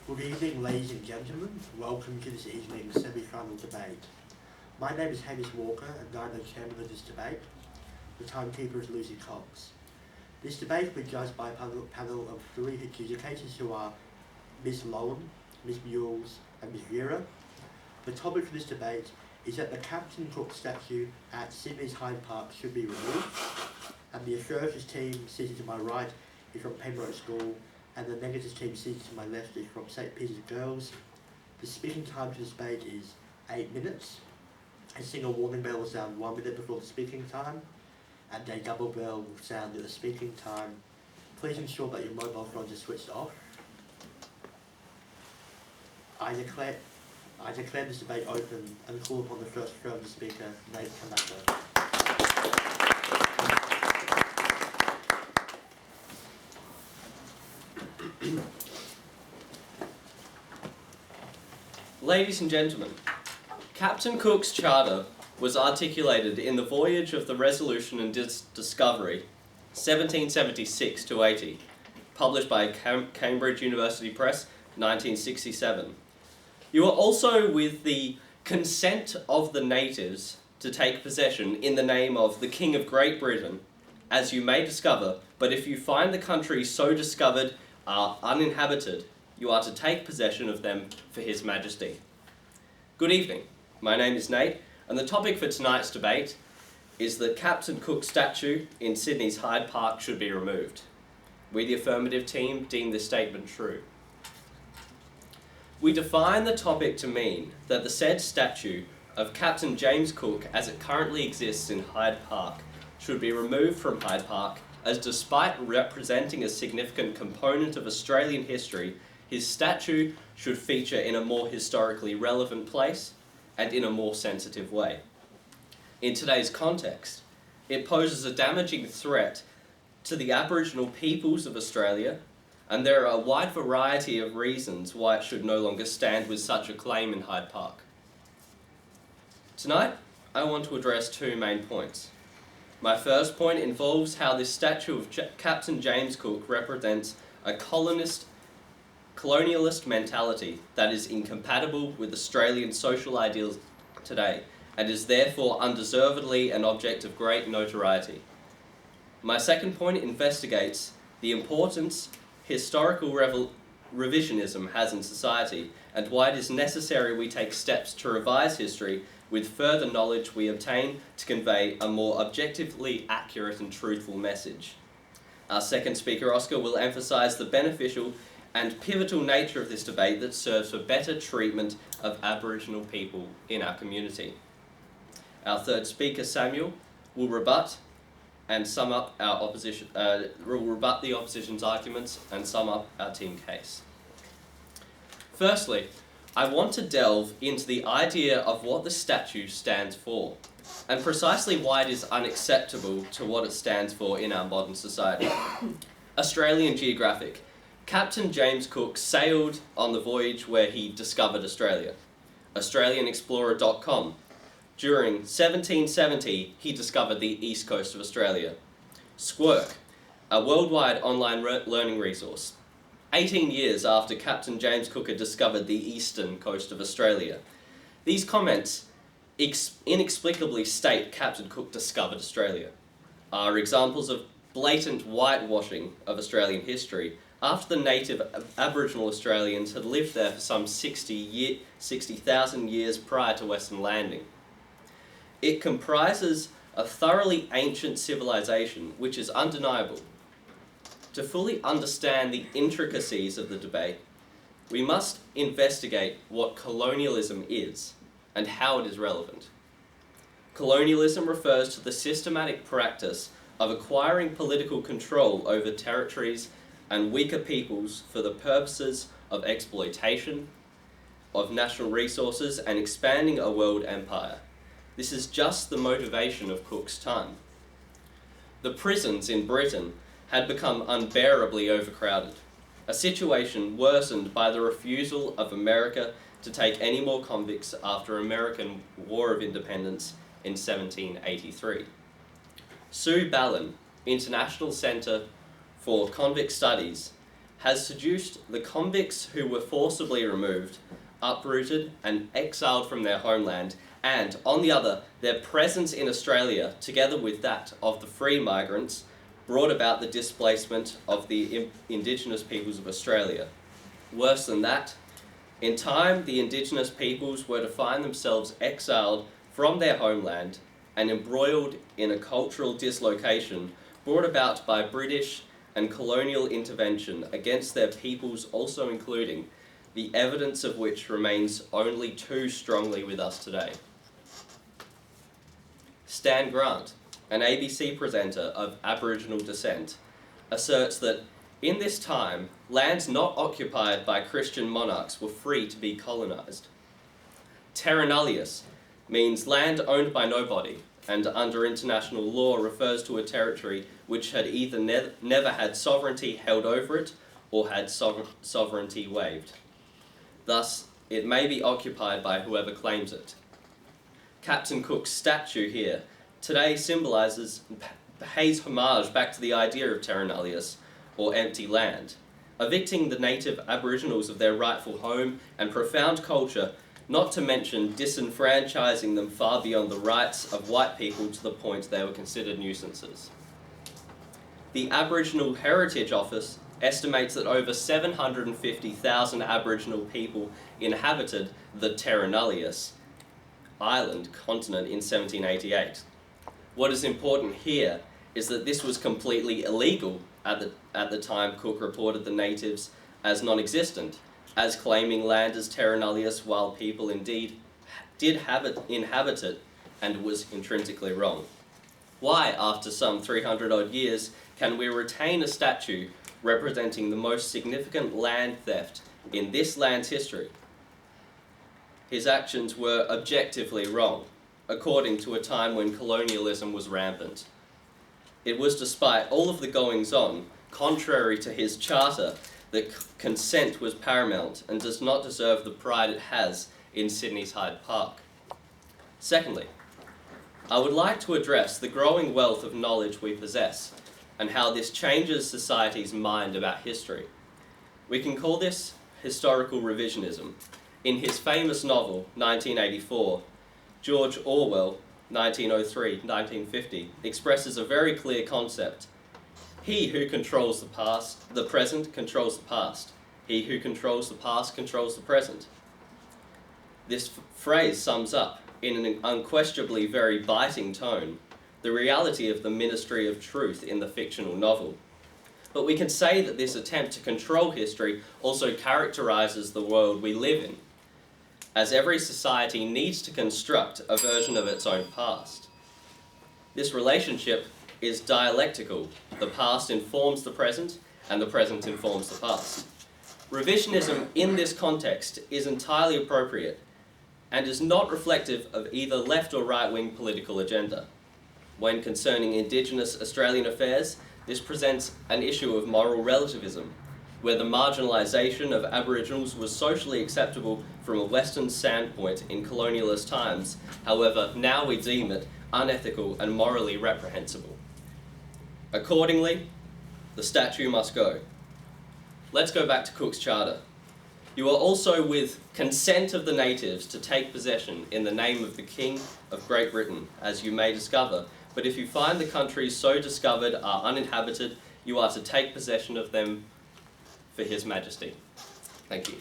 Good evening, ladies and gentlemen. Welcome to this evening's semi-final debate. My name is Hamish Walker, and I'm the chairman of this debate. The timekeeper is Lucy Cox. This debate will be judged by a panel of three adjudicators who are Ms. Lowen, Ms. Mules, and Ms. Vera. The topic for this debate is that the Captain Cook statue at Sydney's Hyde Park should be removed, and the affirmative team seated to my right is from Pembroke School, and the negative team seated to my left is from St. Peter's Girls. The speaking time to this debate is 8 minutes. A single warning bell will sound 1 minute before the speaking time, and a double bell will sound at the speaking time. Please ensure that your mobile phones are switched off. I declare this debate open and call upon the first affirmative speaker, Nate Kamaka. Ladies and gentlemen, Captain Cook's charter was articulated in the Voyage of the Resolution and Discovery, 1776-80, published by Cambridge University Press, 1967. You are also with the consent of the natives to take possession in the name of the King of Great Britain, as you may discover, but if you find the country so discovered are uninhabited, you are to take possession of them for His Majesty. Good evening, my name is Nate, and the topic for tonight's debate is that Captain Cook statue in Sydney's Hyde Park should be removed. We, the affirmative team, deem this statement true. We define the topic to mean that the said statue of Captain James Cook, as it currently exists in Hyde Park, should be removed from Hyde Park, as despite representing a significant component of Australian history, his statue should feature in a more historically relevant place and in a more sensitive way. In today's context, it poses a damaging threat to the Aboriginal peoples of Australia, and there are a wide variety of reasons why it should no longer stand with such a claim in Hyde Park. Tonight, I want to address two main points. My first point involves how this statue of Captain James Cook represents a colonialist mentality that is incompatible with Australian social ideals today, and is therefore undeservedly an object of great notoriety. My second point investigates the importance historical revisionism has in society, and why it is necessary we take steps to revise history with further knowledge we obtain to convey a more objectively accurate and truthful message. Our second speaker, Oscar, will emphasise the beneficial and pivotal nature of this debate that serves for better treatment of Aboriginal people in our community. Our third speaker, Samuel, will rebut the opposition's arguments and sum up our team case. Firstly, I want to delve into the idea of what the statue stands for, and precisely why it is unacceptable to what it stands for in our modern society. Australian Geographic. Captain James Cook sailed on the voyage where he discovered Australia. AustralianExplorer.com. During 1770, he discovered the east coast of Australia. Squirk, a worldwide online learning resource. 18 years after Captain James Cook had discovered the eastern coast of Australia. These comments inexplicably state Captain Cook discovered Australia, are examples of blatant whitewashing of Australian history after the native Aboriginal Australians had lived there for some 60,000 years prior to Western landing. It comprises a thoroughly ancient civilization, which is undeniable. To fully understand the intricacies of the debate, we must investigate what colonialism is and how it is relevant. Colonialism refers to the systematic practice of acquiring political control over territories and weaker peoples for the purposes of exploitation of national resources and expanding a world empire. This is just the motivation of Cook's time. The prisons in Britain had become unbearably overcrowded, a situation worsened by the refusal of America to take any more convicts after American War of Independence in 1783. Sue Ballin, International Centre for Convict Studies, has seduced the convicts who were forcibly removed, uprooted and exiled from their homeland, and, on the other, their presence in Australia, together with that of the free migrants, brought about the displacement of the Indigenous peoples of Australia. Worse than that, in time, the Indigenous peoples were to find themselves exiled from their homeland and embroiled in a cultural dislocation brought about by British and colonial intervention against their peoples, also including the evidence of which remains only too strongly with us today. Stan Grant, an ABC presenter of Aboriginal descent, asserts that in this time, lands not occupied by Christian monarchs were free to be colonised. Terra nullius means land owned by nobody, and under international law refers to a territory which had either never had sovereignty held over it or had sovereignty waived. Thus, it may be occupied by whoever claims it. Captain Cook's statue here today symbolises, pays homage back to the idea of terra nullius, or empty land, evicting the native Aboriginals of their rightful home and profound culture, not to mention disenfranchising them far beyond the rights of white people to the point they were considered nuisances. The Aboriginal Heritage Office estimates that over 750,000 Aboriginal people inhabited the terra nullius island continent in 1788. What is important here is that this was completely illegal at the time Cook reported the natives as non-existent, as claiming land as terra nullius while people indeed did inhabit it and was intrinsically wrong. Why, after some 300 odd years, can we retain a statue representing the most significant land theft in this land's history? His actions were objectively wrong, according to a time when colonialism was rampant. It was despite all of the goings-on, contrary to his charter, that consent was paramount and does not deserve the pride it has in Sydney's Hyde Park. Secondly, I would like to address the growing wealth of knowledge we possess and how this changes society's mind about history. We can call this historical revisionism. In his famous novel, 1984, George Orwell, 1903-1950, expresses a very clear concept. He who controls the present controls the past. He who controls the past controls the present. This phrase sums up, in an unquestionably very biting tone, the reality of the ministry of truth in the fictional novel. But we can say that this attempt to control history also characterises the world we live in, as every society needs to construct a version of its own past. This relationship is dialectical. The past informs the present, and the present informs the past. Revisionism in this context is entirely appropriate, and is not reflective of either left or right-wing political agenda. When concerning Indigenous Australian affairs, this presents an issue of moral relativism, where the marginalisation of Aboriginals was socially acceptable from a Western standpoint in colonialist times. However, now we deem it unethical and morally reprehensible. Accordingly, the statue must go. Let's go back to Cook's Charter. You are also with consent of the natives to take possession in the name of the King of Great Britain, as you may discover, but if you find the countries so discovered are uninhabited, you are to take possession of them for His Majesty. Thank you.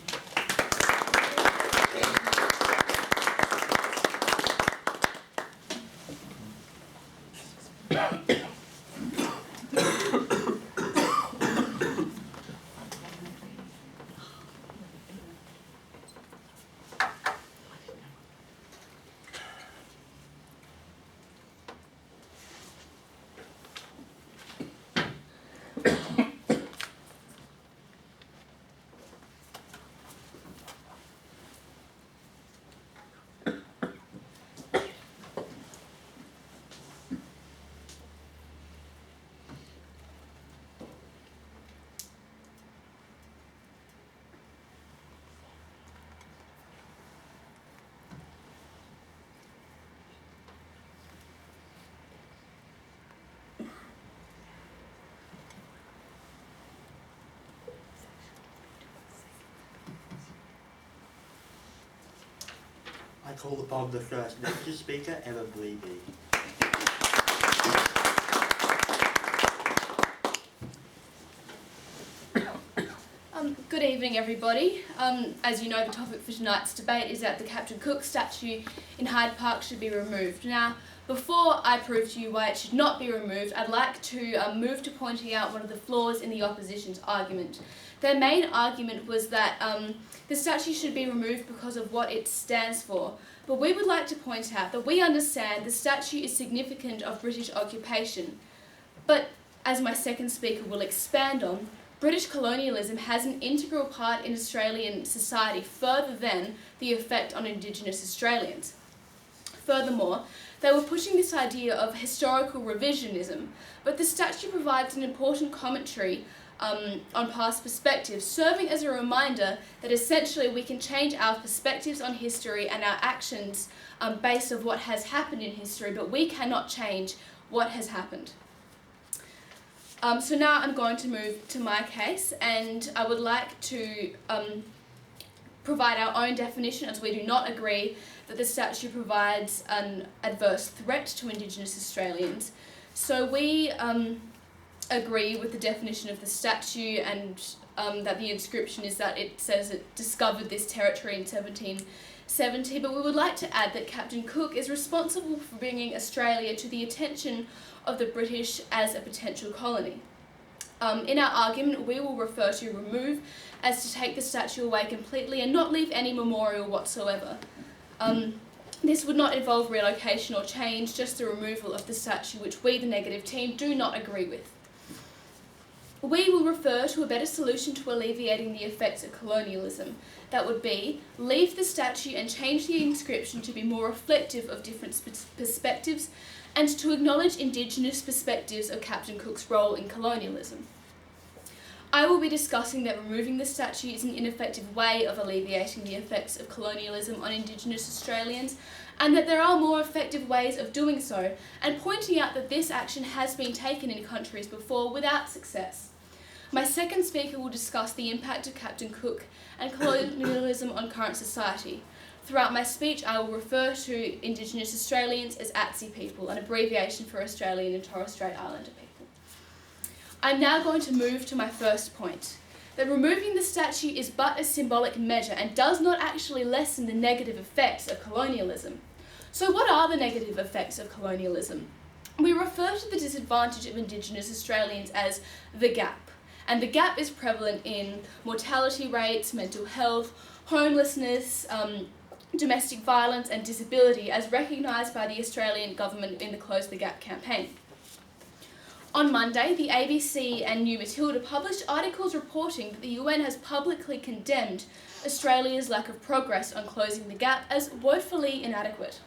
call upon the first Indigenous speaker, Emma Bleeby. Good evening, everybody. As you know, the topic for tonight's debate is that the Captain Cook statue in Hyde Park should be removed. Now, before I prove to you why it should not be removed, I'd like to move to pointing out one of the flaws in the opposition's argument. Their main argument was that the statue should be removed because of what it stands for. But we would like to point out that we understand the statue is significant of British occupation. But, as my second speaker will expand on, British colonialism has an integral part in Australian society further than the effect on Indigenous Australians. Furthermore, they were pushing this idea of historical revisionism, but the statue provides an important commentary on past perspectives, serving as a reminder that essentially we can change our perspectives on history and our actions based on what has happened in history, but we cannot change what has happened. So now I'm going to move to my case, and I would like to provide our own definition, as we do not agree that the statue provides an adverse threat to Indigenous Australians. So we agree with the definition of the statue, and that the inscription is that it says it discovered this territory in 1770, but we would like to add that Captain Cook is responsible for bringing Australia to the attention of the British as a potential colony. In our argument, we will refer to remove as to take the statue away completely and not leave any memorial whatsoever. This would not involve relocation or change, just the removal of the statue, which we, the negative team, do not agree with. We will refer to a better solution to alleviating the effects of colonialism. That would be, leave the statue and change the inscription to be more reflective of different perspectives and to acknowledge Indigenous perspectives of Captain Cook's role in colonialism. I will be discussing that removing the statue is an ineffective way of alleviating the effects of colonialism on Indigenous Australians, and that there are more effective ways of doing so, and pointing out that this action has been taken in countries before without success. My second speaker will discuss the impact of Captain Cook and colonialism on current society. Throughout my speech, I will refer to Indigenous Australians as ATSI people, an abbreviation for Australian and Torres Strait Islander people. I'm now going to move to my first point, that removing the statue is but a symbolic measure and does not actually lessen the negative effects of colonialism. So what are the negative effects of colonialism? We refer to the disadvantage of Indigenous Australians as the gap, and the gap is prevalent in mortality rates, mental health, homelessness, domestic violence and disability, as recognised by the Australian government in the Close the Gap campaign. On Monday, the ABC and New Matilda published articles reporting that the UN has publicly condemned Australia's lack of progress on closing the gap as woefully inadequate.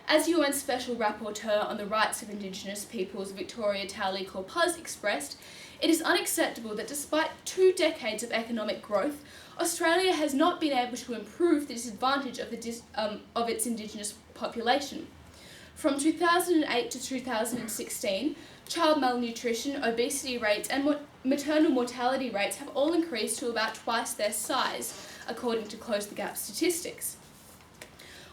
As UN Special Rapporteur on the Rights of Indigenous Peoples Victoria Towley-Corpuz expressed, it is unacceptable that despite 2 decades of economic growth, Australia has not been able to improve the disadvantage of its Indigenous population. From 2008 to 2016, child malnutrition, obesity rates and maternal mortality rates have all increased to about twice their size, according to Close the Gap statistics.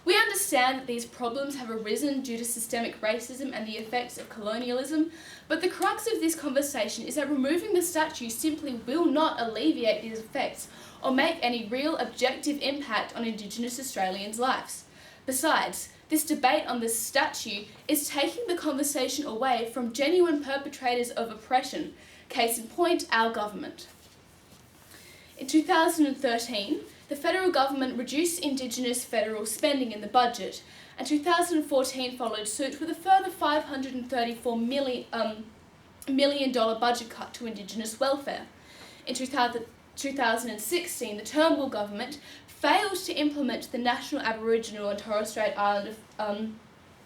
We understand that these problems have arisen due to systemic racism and the effects of colonialism, but the crux of this conversation is that removing the statue simply will not alleviate these effects or make any real objective impact on Indigenous Australians' lives. Besides, this debate on this statue is taking the conversation away from genuine perpetrators of oppression, case in point, our government. In 2013, the federal government reduced Indigenous federal spending in the budget, and 2014 followed suit with a further $534 million budget cut to Indigenous welfare. In 2016, the Turnbull government failed to implement the National Aboriginal and Torres Strait Islander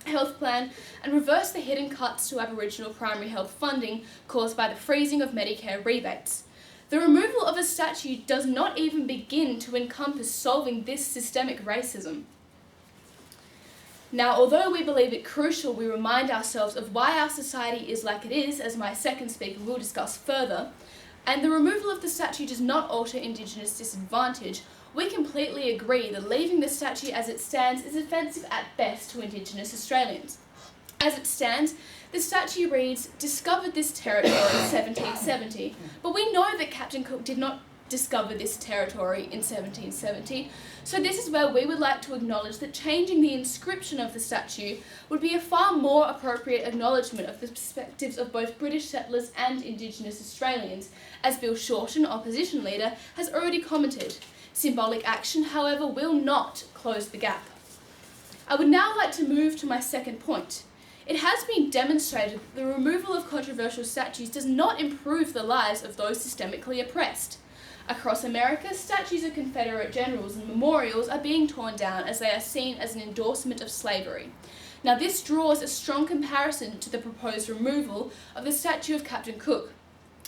Health Plan and reversed the hidden cuts to Aboriginal primary health funding caused by the freezing of Medicare rebates. The removal of a statue does not even begin to encompass solving this systemic racism. Now, although we believe it crucial we remind ourselves of why our society is like it is, as my second speaker will discuss further, and the removal of the statue does not alter Indigenous disadvantage, we completely agree that leaving the statue as it stands is offensive at best to Indigenous Australians. As it stands, the statue reads, "Discovered this territory in 1770, but we know that Captain Cook did not discover this territory in 1770, so this is where we would like to acknowledge that changing the inscription of the statue would be a far more appropriate acknowledgement of the perspectives of both British settlers and Indigenous Australians, as Bill Shorten, opposition leader, has already commented. Symbolic action, however, will not close the gap." I would now like to move to my second point. It has been demonstrated that the removal of controversial statues does not improve the lives of those systemically oppressed. Across America, statues of Confederate generals and memorials are being torn down as they are seen as an endorsement of slavery. Now, this draws a strong comparison to the proposed removal of the statue of Captain Cook.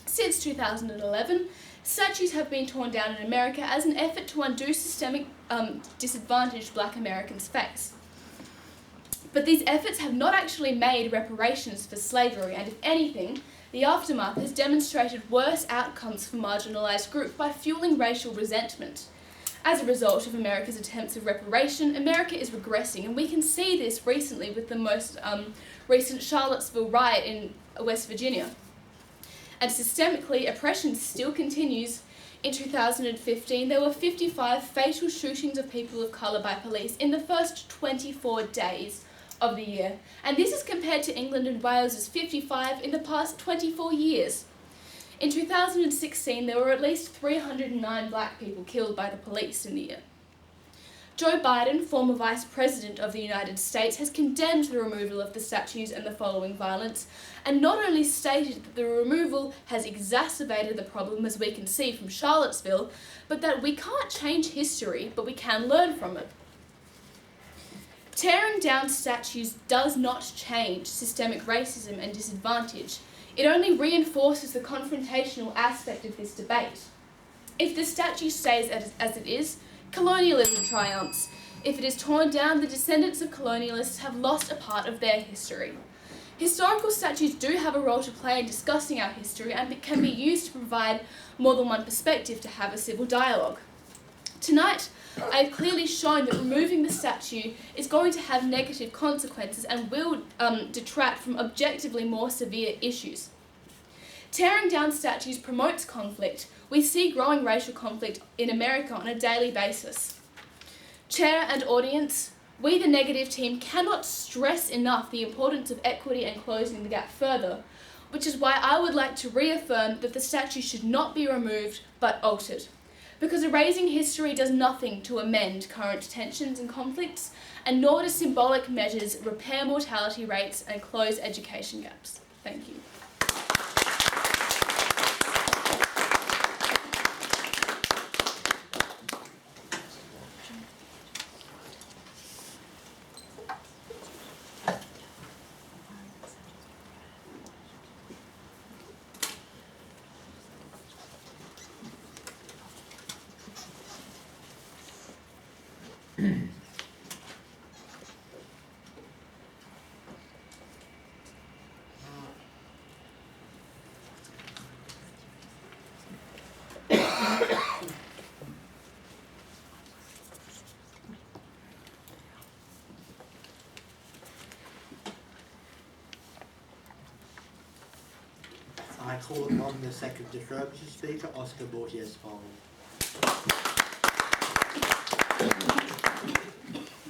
Since 2011, statues have been torn down in America as an effort to undo systemic disadvantage Black Americans face. But these efforts have not actually made reparations for slavery, and if anything, the aftermath has demonstrated worse outcomes for marginalised groups by fueling racial resentment. As a result of America's attempts of reparation, America is regressing, and we can see this recently with the most recent Charlottesville riot in West Virginia. And systemically, oppression still continues. In 2015, there were 55 fatal shootings of people of colour by police in the first 24 days of the year, and this is compared to England and Wales's 55 in the past 24 years. In 2016, there were at least 309 Black people killed by the police in the year. Joe Biden, former Vice President of the United States, has condemned the removal of the statues and the following violence, and not only stated that the removal has exacerbated the problem, as we can see from Charlottesville, but that we can't change history, but we can learn from it. Tearing down statues does not change systemic racism and disadvantage. It only reinforces the confrontational aspect of this debate. If the statue stays as it is, colonialism triumphs. If it is torn down, the descendants of colonialists have lost a part of their history. Historical statues do have a role to play in discussing our history and can be used to provide more than one perspective to have a civil dialogue. Tonight, I have clearly shown that removing the statue is going to have negative consequences and will detract from objectively more severe issues. Tearing down statues promotes conflict. We see growing racial conflict in America on a daily basis. Chair and audience, we the negative team cannot stress enough the importance of equity and closing the gap further, which is why I would like to reaffirm that the statue should not be removed but altered. Because erasing history does nothing to amend current tensions and conflicts, and nor do symbolic measures repair mortality rates and close education gaps. Thank you. I call upon the second affirmative speaker, Oscar Borges-Fong.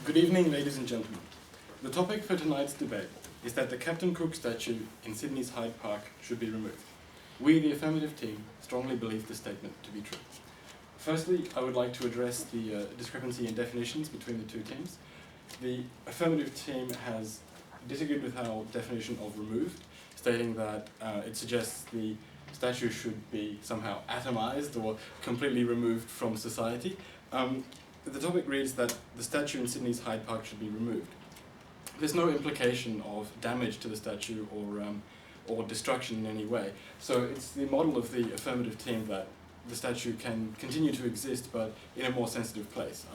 Good evening, ladies and gentlemen. The topic for tonight's debate is that the Captain Cook statue in Sydney's Hyde Park should be removed. We, the affirmative team, strongly believe this statement to be true. Firstly, I would like to address the discrepancy in definitions between the two teams. The affirmative team has disagreed with our definition of removed, stating that it suggests the statue should be somehow atomized or completely removed from society. The topic reads that the statue in Sydney's Hyde Park should be removed. There's no implication of damage to the statue or destruction in any way. So it's the model of the affirmative team that the statue can continue to exist, but in a more sensitive place,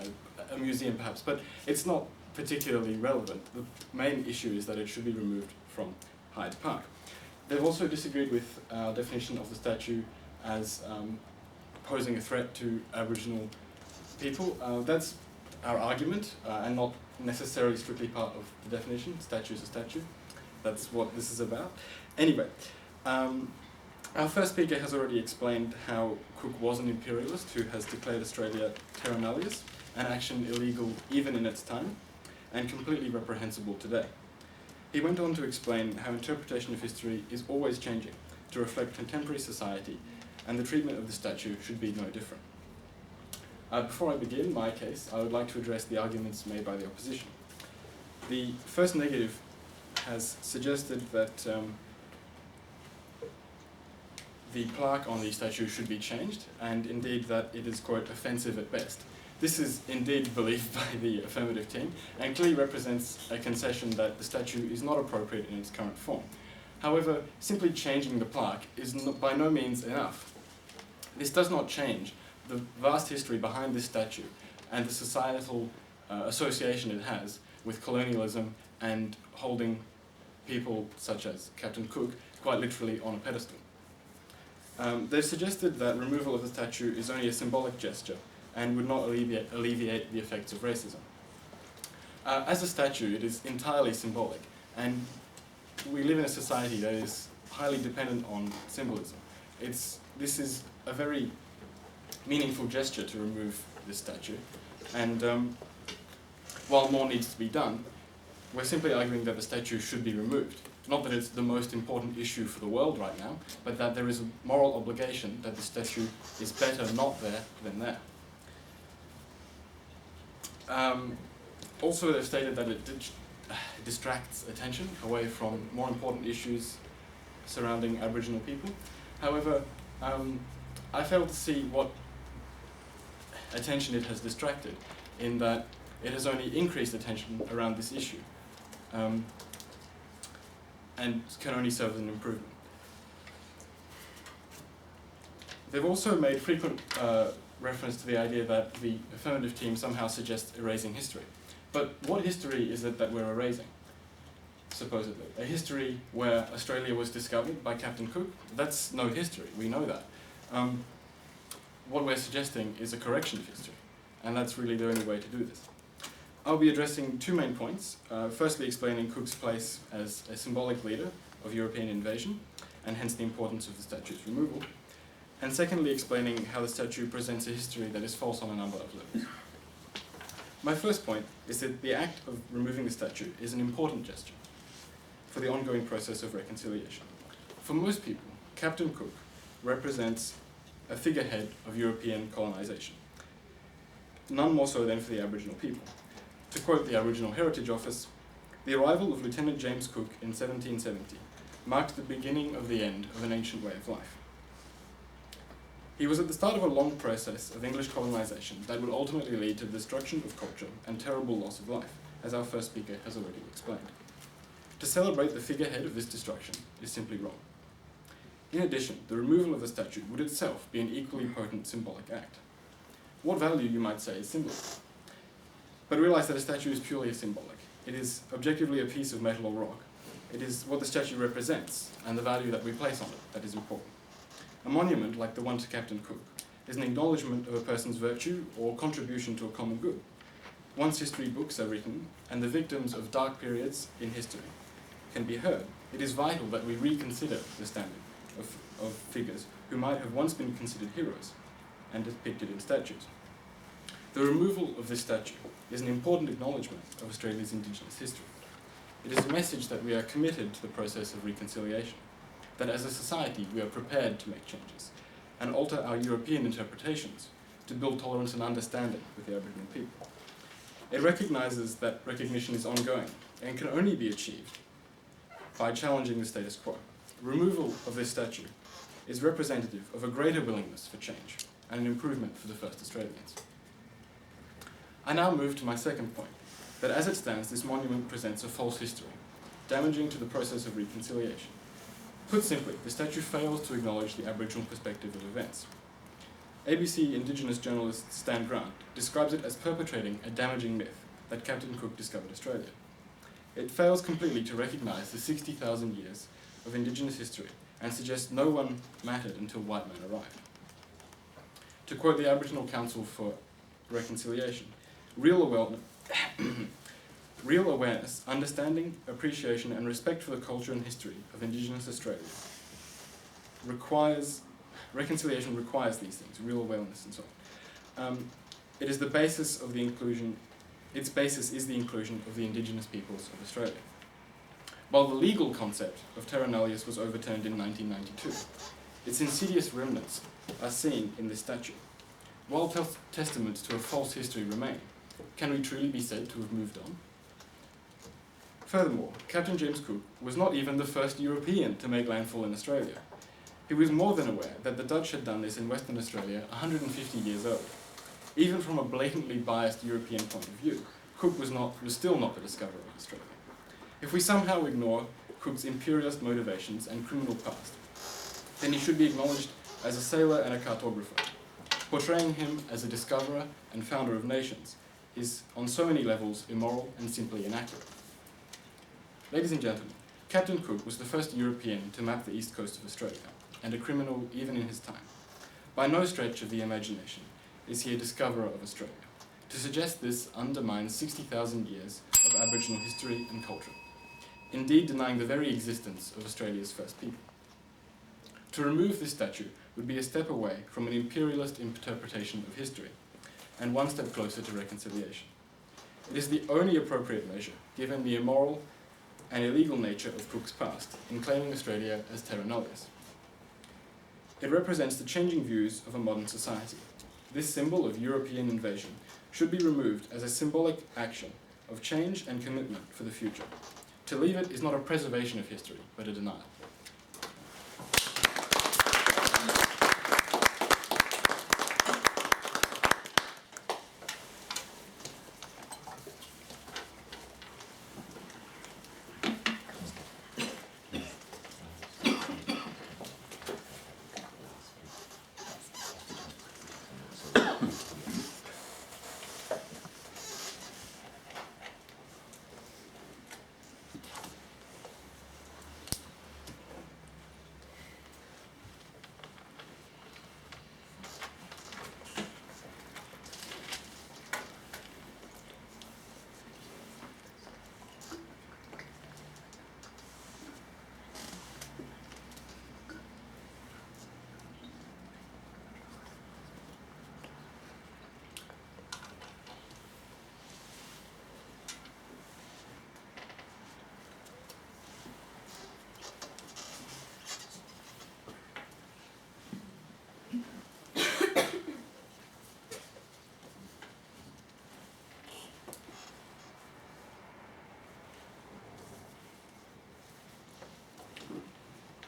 a museum perhaps, but it's not particularly relevant. The main issue is that it should be removed from Hyde Park. They've also disagreed with our definition of the statue as posing a threat to Aboriginal people. That's our argument, and not necessarily strictly part of the definition. Statue is a statue. That's what this is about. Anyway, our first speaker has already explained how Cook was an imperialist who has declared Australia terra nullius, an action illegal even in its time, and completely reprehensible today. He went on to explain how interpretation of history is always changing to reflect contemporary society, and the treatment of the statue should be no different. Before I begin my case, I would like to address the arguments made by the opposition. The first negative has suggested that the plaque on the statue should be changed, and indeed that it is, quote, offensive at best. This is indeed believed by the affirmative team, and clearly represents a concession that the statue is not appropriate in its current form. However, simply changing the plaque is by no means enough. This does not change the vast history behind this statue and the societal association it has with colonialism and holding people such as Captain Cook quite literally on a pedestal. They've suggested that removal of the statue is only a symbolic gesture and would not alleviate the effects of racism. As a statue, it is entirely symbolic, and we live in a society that is highly dependent on symbolism. This is a very meaningful gesture to remove this statue, and while more needs to be done, we're simply arguing that the statue should be removed. Not that it's the most important issue for the world right now, but that there is a moral obligation that the statue is better not there than there. Also, they've stated that it distracts attention away from more important issues surrounding Aboriginal people. However, I fail to see what attention it has distracted, in that it has only increased attention around this issue, and can only serve as an improvement. They've also made frequent reference to the idea that the affirmative team somehow suggests erasing history. But what history is it that we're erasing, supposedly? A history where Australia was discovered by Captain Cook? That's no history, we know that. What we're suggesting is a correction of history, and that's really the only way to do this. I'll be addressing two main points. Firstly, explaining Cook's place as a symbolic leader of European invasion, and hence the importance of the statue's removal. And secondly, explaining how the statue presents a history that is false on a number of levels. My first point is that the act of removing the statue is an important gesture for the ongoing process of reconciliation. For most people, Captain Cook represents a figurehead of European colonization, none more so than for the Aboriginal people. To quote the Aboriginal Heritage Office, the arrival of Lieutenant James Cook in 1770 marked the beginning of the end of an ancient way of life. He was at the start of a long process of English colonization that would ultimately lead to the destruction of culture and terrible loss of life, as our first speaker has already explained. To celebrate the figurehead of this destruction is simply wrong. In addition, the removal of the statue would itself be an equally potent symbolic act. What value, you might say, is symbolism? But realize that a statue is purely a symbolic. It is objectively a piece of metal or rock. It is what the statue represents and the value that we place on it that is important. A monument, like the one to Captain Cook, is an acknowledgement of a person's virtue or contribution to a common good. Once history books are written and the victims of dark periods in history can be heard, it is vital that we reconsider the standing of figures who might have once been considered heroes and depicted in statues. The removal of this statue is an important acknowledgement of Australia's Indigenous history. It is a message that we are committed to the process of reconciliation, that as a society we are prepared to make changes and alter our European interpretations to build tolerance and understanding with the Aboriginal people. It recognises that recognition is ongoing and can only be achieved by challenging the status quo. Removal of this statue is representative of a greater willingness for change and an improvement for the first Australians. I now move to my second point, that as it stands, this monument presents a false history, damaging to the process of reconciliation. Put simply, the statue fails to acknowledge the Aboriginal perspective of events. ABC Indigenous journalist Stan Grant describes it as perpetrating a damaging myth that Captain Cook discovered Australia. It fails completely to recognise the 60,000 years of Indigenous history and suggests no one mattered until white men arrived. To quote the Aboriginal Council for Reconciliation, real awareness, understanding, appreciation and respect for the culture and history of Indigenous Australia reconciliation requires these things, real awareness and so on. It is the basis of the inclusion, its basis is the inclusion of the Indigenous peoples of Australia. While the legal concept of terra nullius was overturned in 1992, its insidious remnants are seen in this statute. While testaments to a false history remain, can we truly be said to have moved on? Furthermore, Captain James Cook was not even the first European to make landfall in Australia. He was more than aware that the Dutch had done this in Western Australia 150 years earlier. Even from a blatantly biased European point of view, Cook was still not the discoverer of Australia. If we somehow ignore Cook's imperialist motivations and criminal past, then he should be acknowledged as a sailor and a cartographer. Portraying him as a discoverer and founder of nations is, on so many levels, immoral and simply inaccurate. Ladies and gentlemen, Captain Cook was the first European to map the east coast of Australia, and a criminal even in his time. By no stretch of the imagination is he a discoverer of Australia. To suggest this undermines 60,000 years of Aboriginal history and culture, indeed denying the very existence of Australia's first people. To remove this statue would be a step away from an imperialist interpretation of history, and one step closer to reconciliation. It is the only appropriate measure, given the immoral and illegal nature of Cook's past, in claiming Australia as terra nullius. It represents the changing views of a modern society. This symbol of European invasion should be removed as a symbolic action of change and commitment for the future. To leave it is not a preservation of history, but a denial.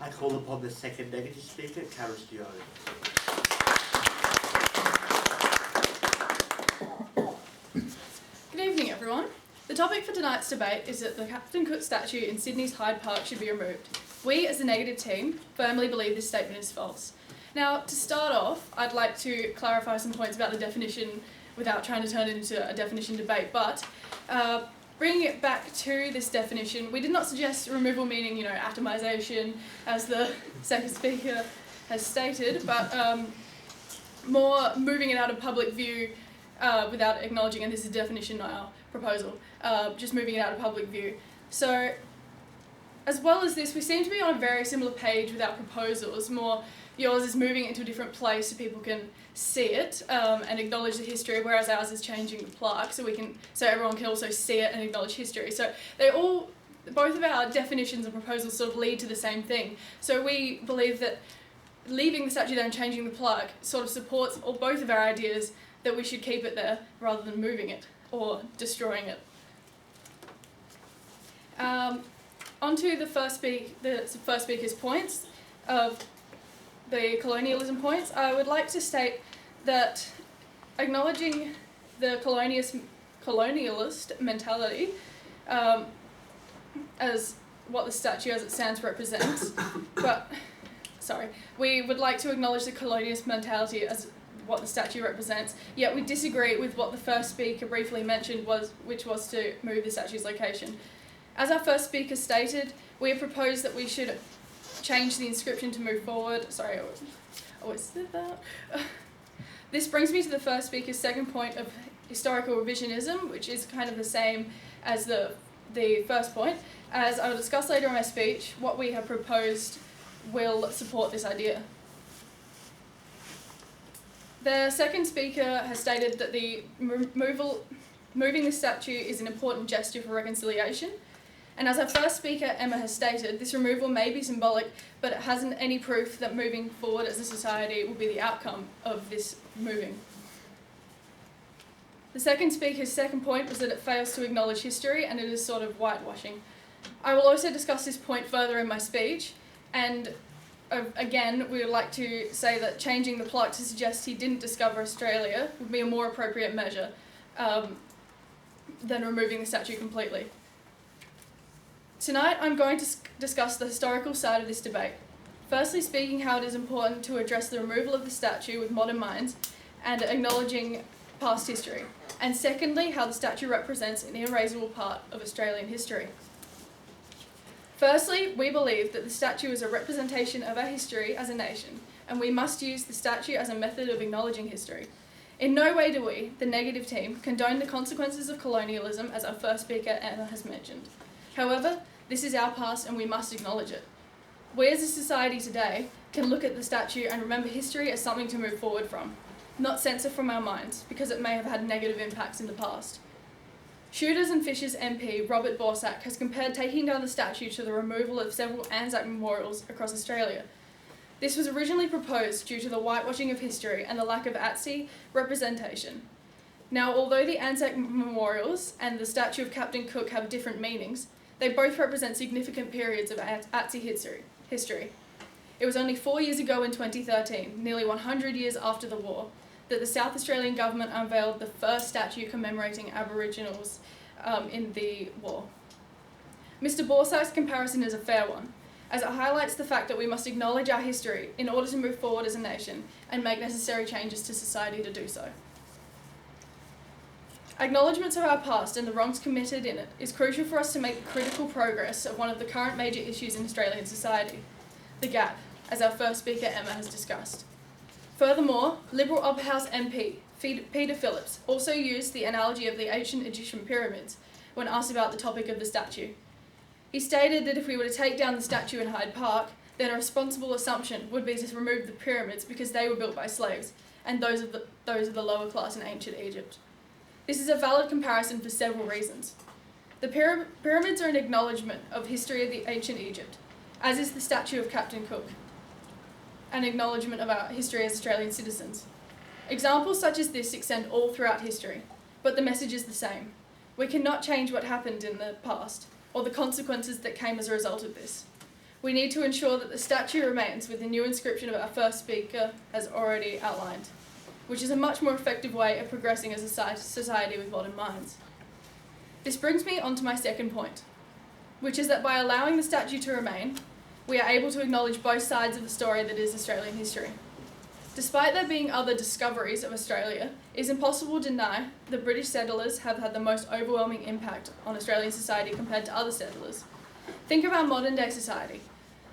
I call upon the second negative speaker, Karis Dio. Good evening, everyone. The topic for tonight's debate is that the Captain Cook statue in Sydney's Hyde Park should be removed. We, as the negative team, firmly believe this statement is false. Now, to start off, I'd like to clarify some points about the definition without trying to turn it into a definition debate, but bringing it back to this definition, we did not suggest removal meaning, atomization, as the second speaker has stated, but more moving it out of public view without acknowledging, and this is a definition, not our proposal, just moving it out of public view. So, as well as this, we seem to be on a very similar page with our proposals. More, yours is moving it into a different place so people can see it and acknowledge the history, whereas ours is changing the plaque so everyone can also see it and acknowledge history. So both of our definitions and proposals sort of lead to the same thing. So we believe that leaving the statue there and changing the plaque sort of supports both of our ideas that we should keep it there rather than moving it or destroying it. Onto the first speaker's points of the colonialism points. I would like to state that acknowledging the colonialist mentality as what the statue as it stands represents, we would like to acknowledge the colonialist mentality as what the statue represents, yet we disagree with what the first speaker briefly mentioned, which was to move the statue's location. As our first speaker stated, we have proposed that we should change the inscription to move forward. Sorry, I always said that. This brings me to the first speaker's second point of historical revisionism, which is kind of the same as the first point. As I will discuss later in my speech, what we have proposed will support this idea. The second speaker has stated that the moving the statue is an important gesture for reconciliation. And as our first speaker, Emma, has stated, this removal may be symbolic, but it hasn't any proof that moving forward as a society will be the outcome of this moving. The second speaker's second point was that it fails to acknowledge history and it is sort of whitewashing. I will also discuss this point further in my speech, and again, we would like to say that changing the plaque to suggest he didn't discover Australia would be a more appropriate measure than removing the statue completely. Tonight I'm going to discuss the historical side of this debate. Firstly, speaking how it is important to address the removal of the statue with modern minds and acknowledging past history. And secondly, how the statue represents an erasable part of Australian history. Firstly, we believe that the statue is a representation of our history as a nation, and we must use the statue as a method of acknowledging history. In no way do we, the negative team, condone the consequences of colonialism, as our first speaker, Emma, has mentioned. However, this is our past and we must acknowledge it. We as a society today can look at the statue and remember history as something to move forward from, not censor from our minds, because it may have had negative impacts in the past. Shooters and Fishers MP Robert Borsak has compared taking down the statue to the removal of several Anzac memorials across Australia. This was originally proposed due to the whitewashing of history and the lack of ATSI representation. Now, although the Anzac memorials and the statue of Captain Cook have different meanings, they both represent significant periods of ATSI history. It was only 4 years ago in 2013, nearly 100 years after the war, that the South Australian government unveiled the first statue commemorating Aboriginals in the war. Mr. Borsak's comparison is a fair one, as it highlights the fact that we must acknowledge our history in order to move forward as a nation and make necessary changes to society to do so. Acknowledgements of our past and the wrongs committed in it is crucial for us to make the critical progress of one of the current major issues in Australian society, the gap, as our first speaker Emma has discussed. Furthermore, Liberal Upper House MP Peter Phillips also used the analogy of the ancient Egyptian pyramids when asked about the topic of the statue. He stated that if we were to take down the statue in Hyde Park, then a responsible assumption would be to remove the pyramids because they were built by slaves, and those of the lower class in ancient Egypt. This is a valid comparison for several reasons. The pyramids are an acknowledgement of history of the ancient Egypt, as is the statue of Captain Cook, an acknowledgement of our history as Australian citizens. Examples such as this extend all throughout history, but the message is the same. We cannot change what happened in the past, or the consequences that came as a result of this. We need to ensure that the statue remains with the new inscription of our first speaker has already outlined, which is a much more effective way of progressing as a society with modern minds. This brings me on to my second point, which is that by allowing the statue to remain, we are able to acknowledge both sides of the story that is Australian history. Despite there being other discoveries of Australia, it is impossible to deny that British settlers have had the most overwhelming impact on Australian society compared to other settlers. Think of our modern day society.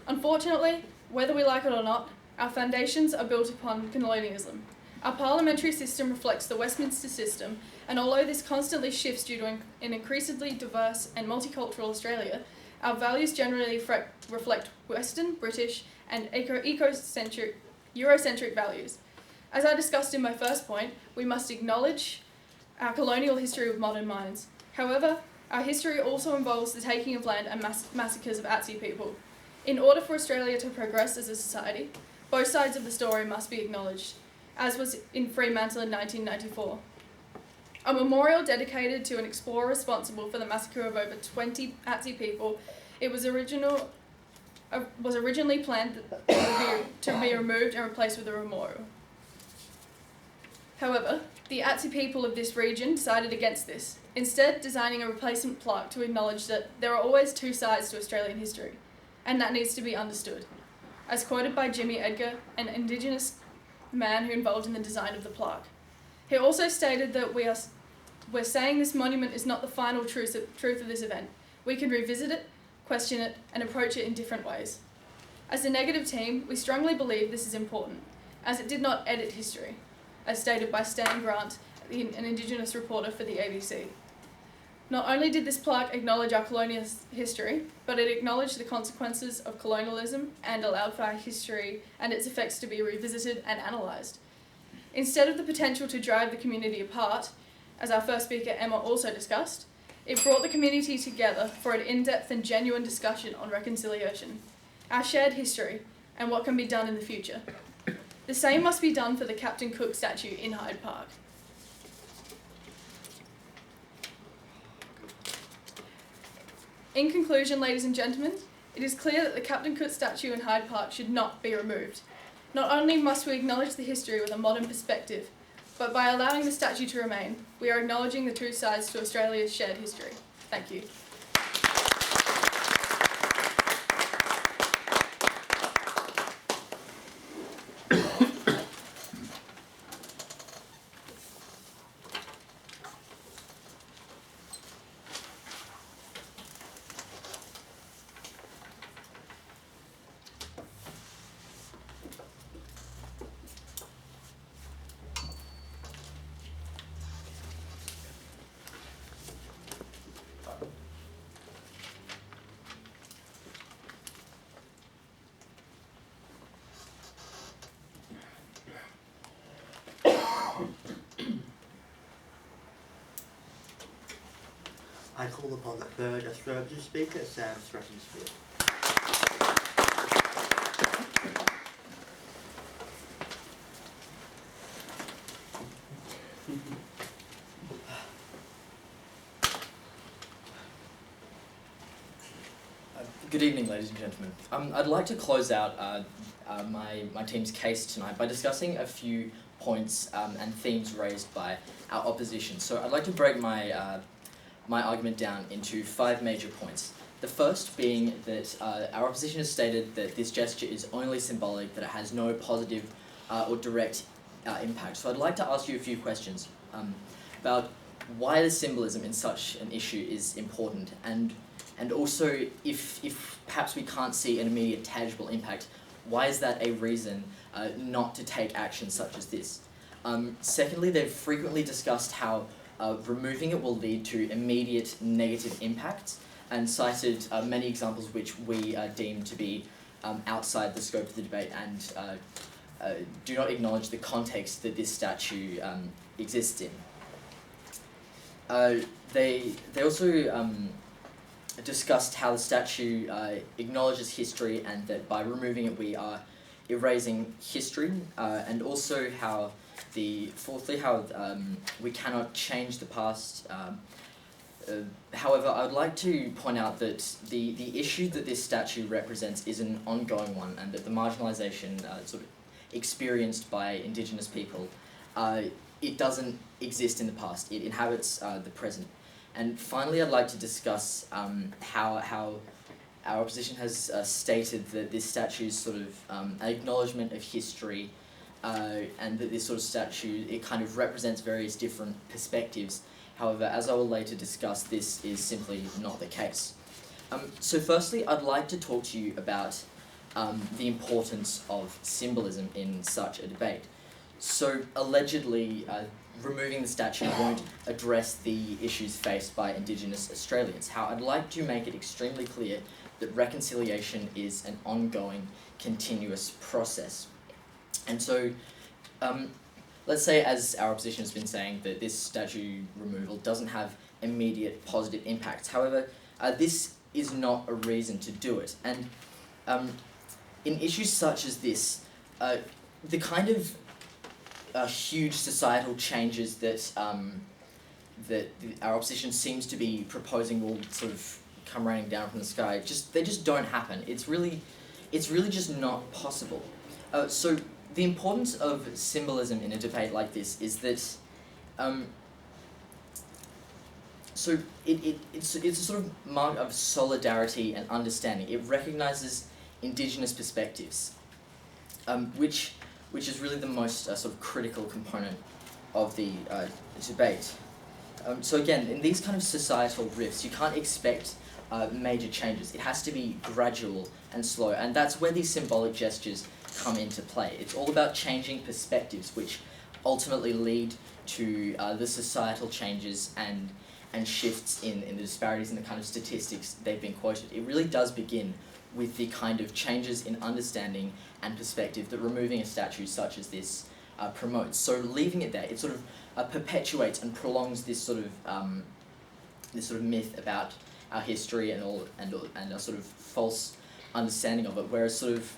Unfortunately, whether we like it or not, our foundations are built upon colonialism. Our parliamentary system reflects the Westminster system, and although this constantly shifts due to an increasingly diverse and multicultural Australia, our values generally reflect Western, British, and Eurocentric values. As I discussed in my first point, we must acknowledge our colonial history with modern minds. However, our history also involves the taking of land and massacres of ATSI people. In order for Australia to progress as a society, both sides of the story must be acknowledged, as was in Fremantle in 1994. A memorial dedicated to an explorer responsible for the massacre of over 20 ATSI people, it was originally planned to be removed and replaced with a memorial. However, the ATSI people of this region decided against this, instead designing a replacement plaque to acknowledge that there are always two sides to Australian history, and that needs to be understood. As quoted by Jimmy Edgar, an Indigenous man who involved in the design of the plaque. He also stated that we're saying this monument is not the final truth of this event. We can revisit it, question it, and approach it in different ways. As a negative team, we strongly believe this is important, as it did not edit history, as stated by Stan Grant, an Indigenous reporter for the ABC. Not only did this plaque acknowledge our colonial history, but it acknowledged the consequences of colonialism and allowed for our history and its effects to be revisited and analysed. Instead of the potential to drive the community apart, as our first speaker Emma also discussed, it brought the community together for an in-depth and genuine discussion on reconciliation, our shared history, and what can be done in the future. The same must be done for the Captain Cook statue in Hyde Park. In conclusion, ladies and gentlemen, it is clear that the Captain Cook statue in Hyde Park should not be removed. Not only must we acknowledge the history with a modern perspective, but by allowing the statue to remain, we are acknowledging the two sides to Australia's shared history. Thank you. I call upon the third affirmative speaker, Sam Stratton-Smith. Good evening, ladies and gentlemen. I'd like to close out my team's case tonight by discussing a few points and themes raised by our opposition. So I'd like to break my argument down into 5 major points. The first being that our opposition has stated that this gesture is only symbolic, that it has no positive or direct impact. So I'd like to ask you a few questions about why the symbolism in such an issue is important, and also if perhaps we can't see an immediate tangible impact, why is that a reason not to take action such as this? Secondly, they've frequently discussed how removing it will lead to immediate negative impacts, and cited many examples which we deem to be outside the scope of the debate and do not acknowledge the context that this statue exists in. They also discussed how the statue acknowledges history, and that by removing it we are erasing history, and also how fourthly, how we cannot change the past. However, I would like to point out that the issue that this statue represents is an ongoing one, and that the marginalisation sort of experienced by Indigenous people, it doesn't exist in the past, it inhabits the present. And finally, I'd like to discuss how our opposition has stated that this statue is sort of an acknowledgement of history, and that this sort of statue, it kind of represents various different perspectives. However, as I will later discuss, this is simply not the case. So firstly, I'd like to talk to you about the importance of symbolism in such a debate. So allegedly, removing the statue won't address the issues faced by Indigenous Australians. How I'd like to make it extremely clear that reconciliation is an ongoing, continuous process. And so, let's say, as our opposition has been saying, that this statue removal doesn't have immediate positive impacts. However, this is not a reason to do it. And in issues such as this, the kind of huge societal changes that our opposition seems to be proposing will sort of come raining down from the sky, they just don't happen. It's really just not possible. So the importance of symbolism in a debate like this is that so it's a sort of mark of solidarity and understanding. It recognises Indigenous perspectives, which is really the most sort of critical component of the debate. So again, in these kind of societal rifts, you can't expect major changes. It has to be gradual and slow, and that's where these symbolic gestures come into play. It's all about changing perspectives, which ultimately lead to the societal changes and shifts in the disparities and the kind of statistics they've been quoted. It really does begin with the kind of changes in understanding and perspective that removing a statue such as this promotes. So leaving it there, it sort of perpetuates and prolongs this sort of myth about our history and a sort of false understanding of it. Whereas sort of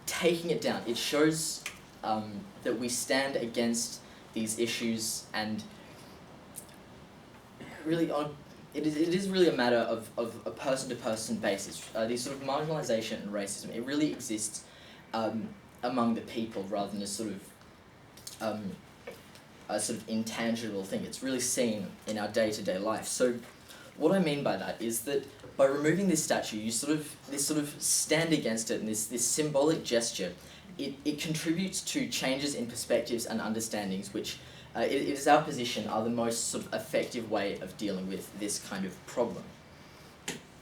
taking it down, it shows that we stand against these issues, and really it is really a matter of a person-to-person basis. These sort of marginalisation and racism, it really exists among the people rather than a sort of intangible thing. It's really seen in our day-to-day life. So what I mean by that is that by removing this statue, you sort of stand against it, and this symbolic gesture, it contributes to changes in perspectives and understandings, which it is our position are the most sort of effective way of dealing with this kind of problem.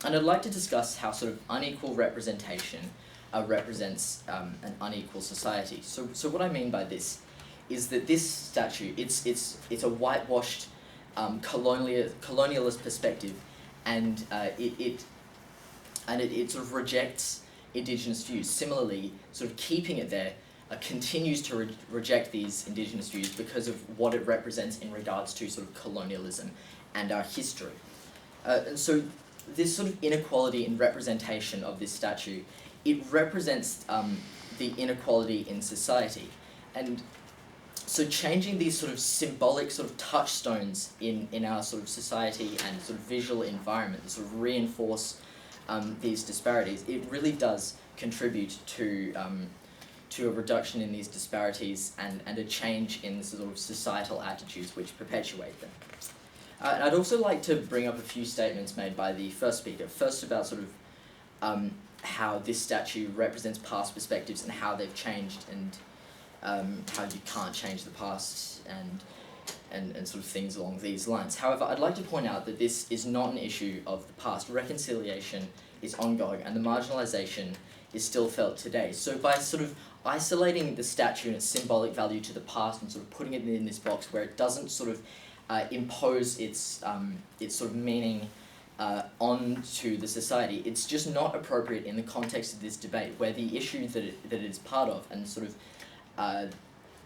And I'd like to discuss how sort of unequal representation represents an unequal society. So what I mean by this is that this statue, it's a whitewashed colonialist perspective, and it sort of rejects Indigenous views. Similarly, sort of keeping it there continues to reject these Indigenous views because of what it represents in regards to sort of colonialism and our history. And so this sort of inequality in representation of this statue, it represents the inequality in society. And so changing these sort of symbolic sort of touchstones in our sort of society and sort of visual environment that sort of reinforce these disparities, it really does contribute to a reduction in these disparities and a change in the sort of societal attitudes which perpetuate them. And I'd also like to bring up a few statements made by the first speaker. First, about sort of how this statue represents past perspectives and how they've changed, and how you can't change the past and sort of things along these lines. However, I'd like to point out that this is not an issue of the past. Reconciliation is ongoing, and the marginalisation is still felt today. So by sort of isolating the statue and its symbolic value to the past and sort of putting it in this box where it doesn't sort of impose its sort of meaning onto the society, it's just not appropriate in the context of this debate, where the issue that it is part of and sort of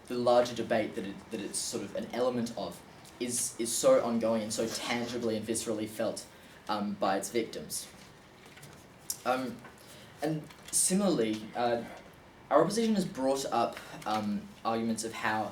the larger debate that it's sort of an element of is so ongoing and so tangibly and viscerally felt by its victims. And similarly, our opposition has brought up arguments of how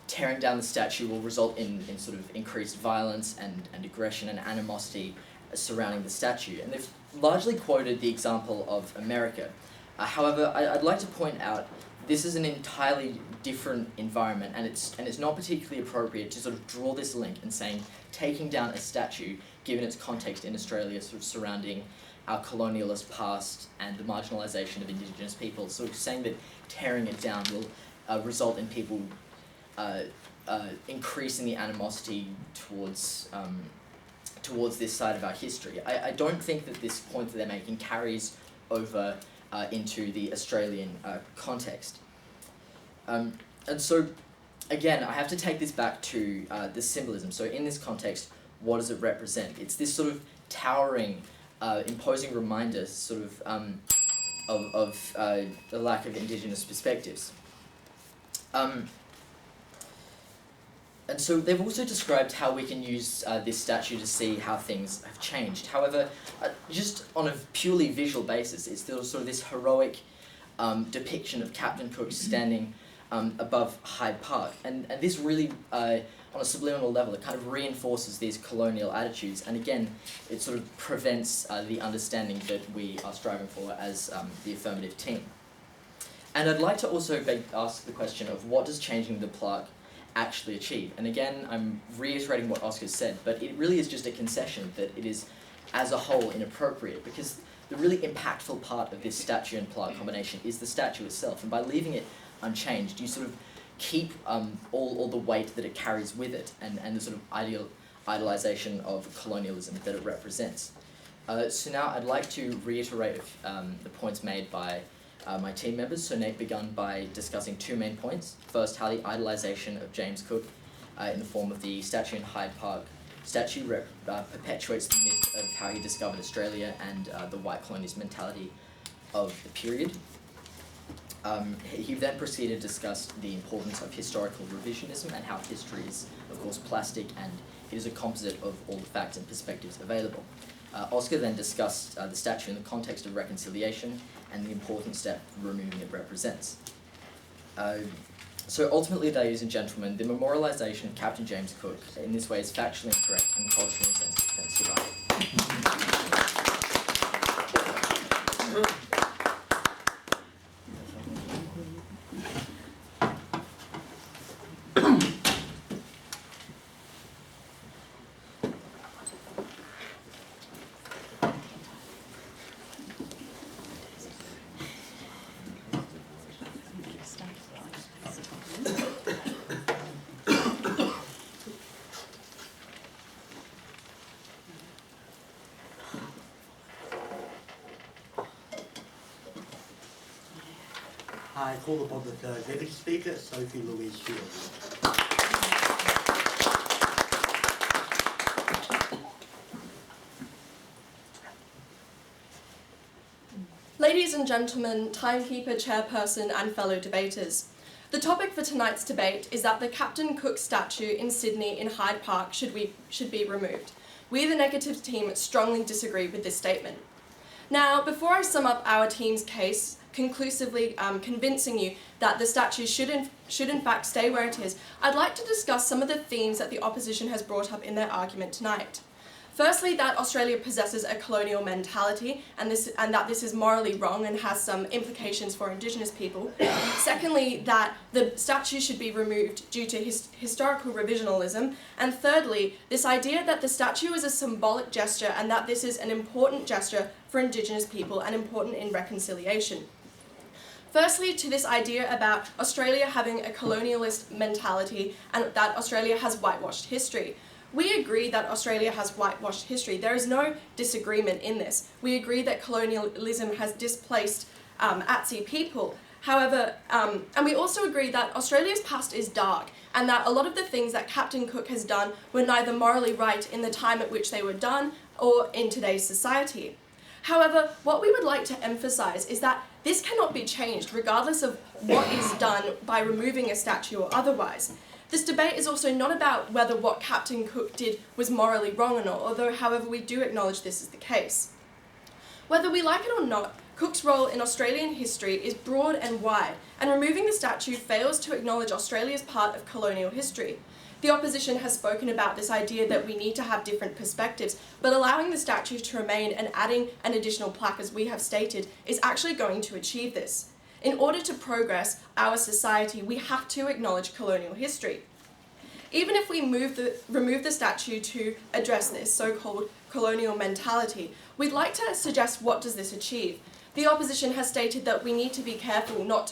tearing down the statue will result in sort of increased violence and aggression and animosity surrounding the statue. And they've largely quoted the example of America. However, I'd like to point out this is an entirely different environment, and it's not particularly appropriate to sort of draw this link and saying taking down a statue, given its context in Australia, sort of surrounding our colonialist past and the marginalisation of Indigenous people, sort of saying that tearing it down will result in people increasing the animosity towards this side of our history. I don't think that this point that they're making carries over into the Australian context. And so, again, I have to take this back to the symbolism. So in this context, what does it represent? It's this sort of towering, imposing reminder sort of the lack of Indigenous perspectives. And so they've also described how we can use this statue to see how things have changed. However, just on a purely visual basis, it's still sort of this heroic depiction of Captain Cook standing above Hyde Park. And this really, on a subliminal level, it kind of reinforces these colonial attitudes. And again, it sort of prevents the understanding that we are striving for as the affirmative team. And I'd like to also ask the question of what does changing the plaque actually achieve? And again, I'm reiterating what Oscar said, but it really is just a concession that it is, as a whole, inappropriate, because the really impactful part of this statue and plaque combination is the statue itself, and by leaving it unchanged, you sort of keep all the weight that it carries with it and the sort of idealization of colonialism that it represents. So now I'd like to reiterate the points made by my team members. So Nate begun by discussing two main points. First, how the idolization of James Cook in the form of the statue in Hyde Park statue perpetuates the myth of how he discovered Australia and the white colonialist mentality of the period. He then proceeded to discuss the importance of historical revisionism and how history is, of course, plastic and it is a composite of all the facts and perspectives available. Oscar then discussed the statue in the context of reconciliation and the important step removing it represents. So ultimately, ladies and gentlemen, the memorialisation of Captain James Cook in this way is factually incorrect and culturally insensitive. Thanks, goodbye. I call upon the third deputy speaker, Sophie Louise Shields. Ladies and gentlemen, timekeeper, chairperson and fellow debaters. The topic for tonight's debate is that the Captain Cook statue in Sydney in Hyde Park should be removed. We, the negative team, strongly disagree with this statement. Now, before I sum up our team's case, conclusively convincing you that the statue should in fact stay where it is, I'd like to discuss some of the themes that the opposition has brought up in their argument tonight. Firstly, that Australia possesses a colonial mentality and that this is morally wrong and has some implications for Indigenous people. Secondly, that the statue should be removed due to historical revisionism. And thirdly, this idea that the statue is a symbolic gesture and that this is an important gesture for Indigenous people and important in reconciliation. Firstly, to this idea about Australia having a colonialist mentality and that Australia has whitewashed history. We agree that Australia has whitewashed history. There is no disagreement in this. We agree that colonialism has displaced Atsi people. However, and we also agree that Australia's past is dark and that a lot of the things that Captain Cook has done were neither morally right in the time at which they were done or in today's society. However, what we would like to emphasise is that this cannot be changed regardless of what is done by removing a statue or otherwise. This debate is also not about whether what Captain Cook did was morally wrong or not, although, however, we do acknowledge this is the case. Whether we like it or not, Cook's role in Australian history is broad and wide, and removing the statue fails to acknowledge Australia's part of colonial history. The opposition has spoken about this idea that we need to have different perspectives, but allowing the statue to remain and adding an additional plaque, as we have stated, is actually going to achieve this. In order to progress our society, we have to acknowledge colonial history. Even if we remove the statue to address this so-called colonial mentality, we'd like to suggest what does this achieve. The opposition has stated that we need to be careful not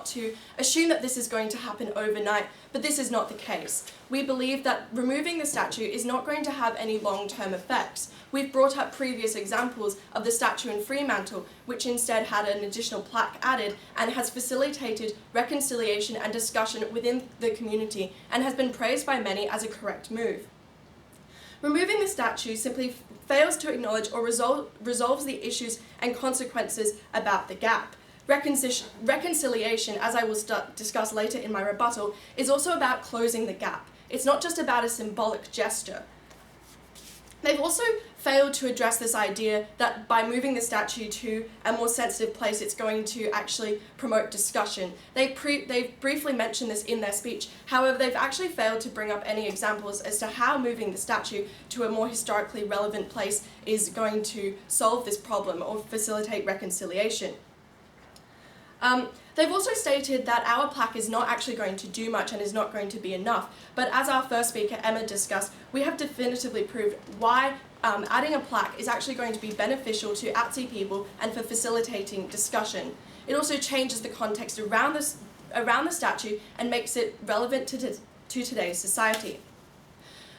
to assume that this is going to happen overnight, but this is not the case. We believe that removing the statue is not going to have any long-term effects. We've brought up previous examples of the statue in Fremantle, which instead had an additional plaque added and has facilitated reconciliation and discussion within the community and has been praised by many as a correct move. Removing the statue simply fails to acknowledge or resolves the issues and consequences about the gap. Reconciliation, as I will discuss later in my rebuttal, is also about closing the gap. It's not just about a symbolic gesture. They've also failed to address this idea that by moving the statue to a more sensitive place, it's going to actually promote discussion. They've briefly mentioned this in their speech. However, they've actually failed to bring up any examples as to how moving the statue to a more historically relevant place is going to solve this problem or facilitate reconciliation. They've also stated that our plaque is not actually going to do much and is not going to be enough, but as our first speaker, Emma, discussed, we have definitively proved why adding a plaque is actually going to be beneficial to Atsi people and for facilitating discussion. It also changes the context around around the statue and makes it relevant to today's society.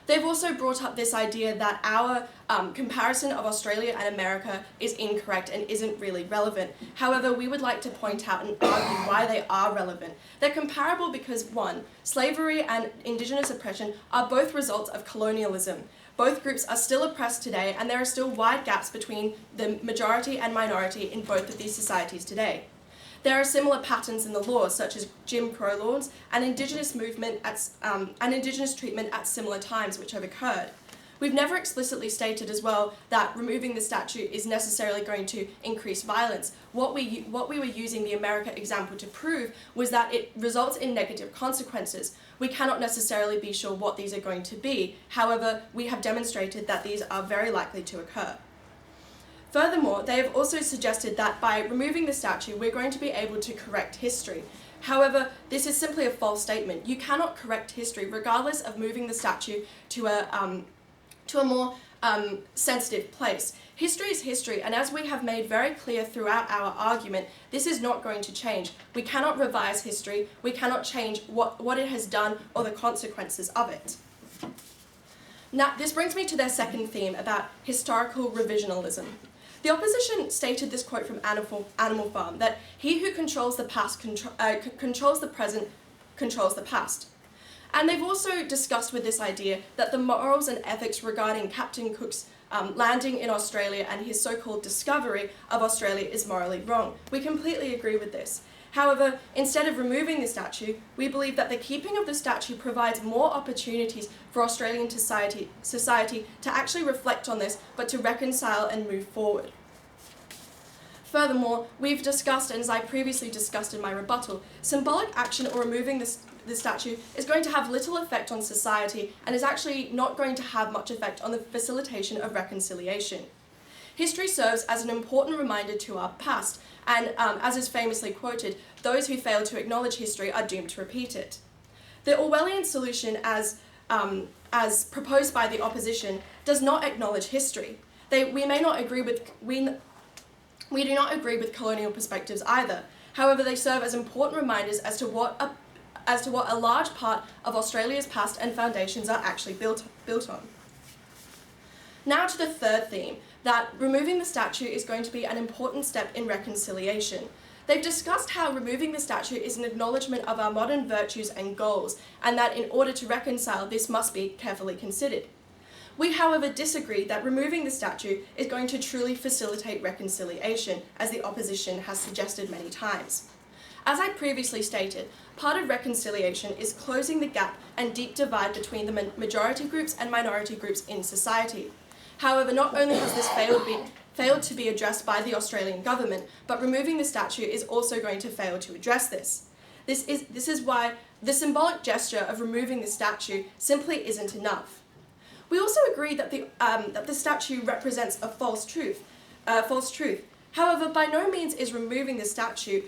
They've also brought up this idea that our comparison of Australia and America is incorrect and isn't really relevant. However, we would like to point out and argue why they are relevant. They're comparable because, one, slavery and Indigenous oppression are both results of colonialism. Both groups are still oppressed today, and there are still wide gaps between the majority and minority in both of these societies today. There are similar patterns in the laws, such as Jim Crow laws and Indigenous treatment at similar times which have occurred. We've never explicitly stated as well that removing the statue is necessarily going to increase violence. What we were using the America example to prove was that it results in negative consequences. We cannot necessarily be sure what these are going to be. However, we have demonstrated that these are very likely to occur. Furthermore, they have also suggested that by removing the statue, we're going to be able to correct history. However, this is simply a false statement. You cannot correct history regardless of moving the statue to a more sensitive place. History is history, and as we have made very clear throughout our argument, this is not going to change. We cannot revise history. We cannot change what it has done or the consequences of it. Now, this brings me to their second theme about historical revisionism. The opposition stated this quote from Animal Farm, that he who controls the past controls the present, controls the past. And they've also discussed with this idea that the morals and ethics regarding Captain Cook's landing in Australia and his so-called discovery of Australia is morally wrong. We completely agree with this. However, instead of removing the statue, we believe that the keeping of the statue provides more opportunities for Australian society to actually reflect on this, but to reconcile and move forward. Furthermore, we've discussed, and as I previously discussed in my rebuttal, symbolic action or removing the statue is going to have little effect on society and is actually not going to have much effect on the facilitation of reconciliation. History serves as an important reminder to our past, and as is famously quoted, those who fail to acknowledge history are doomed to repeat it. The Orwellian solution, as proposed by the opposition, does not acknowledge history. We do not agree with colonial perspectives either. However, they serve as important reminders as to what a large part of Australia's past and foundations are actually built on. Now to the third theme, that removing the statue is going to be an important step in reconciliation. They've discussed how removing the statue is an acknowledgement of our modern virtues and goals, and that in order to reconcile, this must be carefully considered. We, however, disagree that removing the statue is going to truly facilitate reconciliation, as the opposition has suggested many times. As I previously stated, part of reconciliation is closing the gap and deep divide between the majority groups and minority groups in society. However, not only has this failed to be addressed by the Australian government, but removing the statue is also going to fail to address this. This is why the symbolic gesture of removing the statue simply isn't enough. We also agree that the statue represents a false truth. However, by no means is removing the statue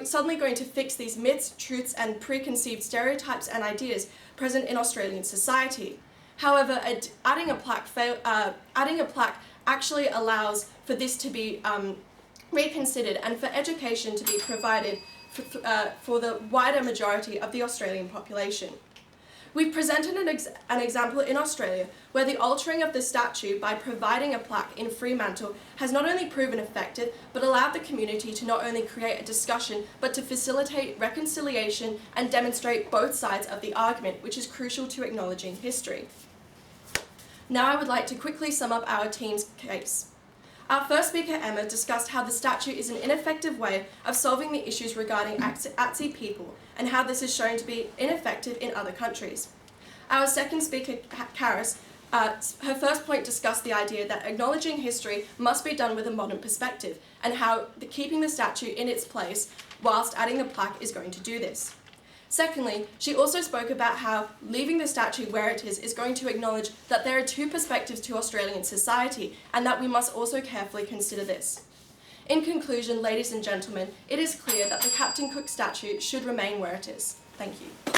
suddenly going to fix these myths, truths, and preconceived stereotypes and ideas present in Australian society. However, adding a plaque actually allows for this to be reconsidered and for education to be provided for the wider majority of the Australian population. We've presented an example in Australia where the altering of the statue by providing a plaque in Fremantle has not only proven effective, but allowed the community to not only create a discussion, but to facilitate reconciliation and demonstrate both sides of the argument, which is crucial to acknowledging history. Now I would like to quickly sum up our team's case. Our first speaker, Emma, discussed how the statue is an ineffective way of solving the issues regarding Atsi people and how this is shown to be ineffective in other countries. Our second speaker, Karis, her first point discussed the idea that acknowledging history must be done with a modern perspective and how keeping the statue in its place whilst adding the plaque is going to do this. Secondly, she also spoke about how leaving the statue where it is going to acknowledge that there are two perspectives to Australian society and that we must also carefully consider this. In conclusion, ladies and gentlemen, it is clear that the Captain Cook statue should remain where it is. Thank you.